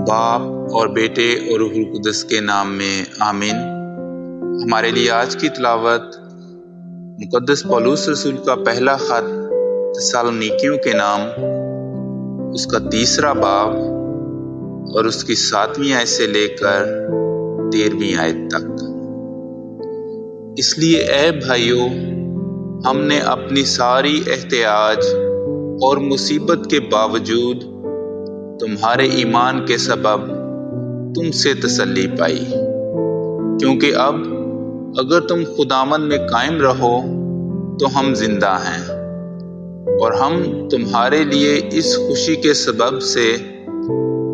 باپ اور بیٹے اور روح القدس کے نام میں آمین۔ ہمارے لیے آج کی تلاوت مقدس پولس رسول کا پہلا خط تسالونیکیوں کے نام، اس کا 3 باب اور اس کی 7ویں آیت سے لے کر 13ویں آیت تک۔ اس لیے اے بھائیو، ہم نے اپنی ساری احتیاج اور مصیبت کے باوجود تمہارے ایمان کے سبب تم سے تسلی پائی، کیونکہ اب اگر تم خداوند میں قائم رہو تو ہم زندہ ہیں، اور ہم تمہارے لیے اس خوشی کے سبب سے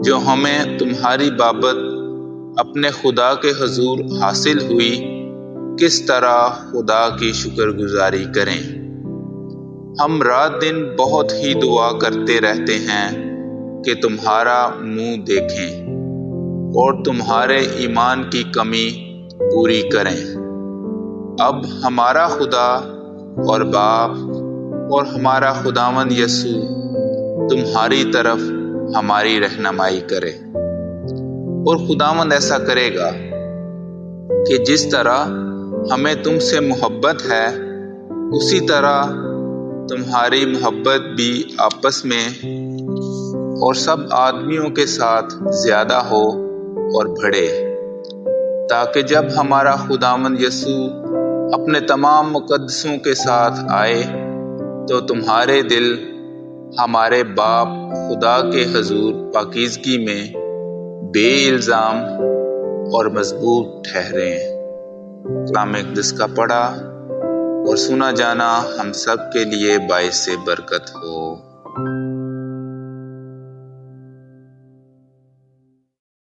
جو ہمیں تمہاری بابت اپنے خدا کے حضور حاصل ہوئی، کس طرح خدا کی شکر گزاری کریں۔ ہم رات دن بہت ہی دعا کرتے رہتے ہیں کہ تمہارا منہ دیکھیں اور تمہارے ایمان کی کمی پوری کریں۔ اب ہمارا خدا اور باپ اور ہمارا خداوند یسوع تمہاری طرف ہماری رہنمائی کرے، اور خداوند ایسا کرے گا کہ جس طرح ہمیں تم سے محبت ہے، اسی طرح تمہاری محبت بھی آپس میں اور سب آدمیوں کے ساتھ زیادہ ہو اور بڑھے، تاکہ جب ہمارا خداوند یسوع اپنے تمام مقدسوں کے ساتھ آئے تو تمہارے دل ہمارے باپ خدا کے حضور پاکیزگی میں بے الزام اور مضبوط ٹھہریں۔ کلام اقدس کا پڑھا اور سنا جانا ہم سب کے لیے باعث برکت ہو۔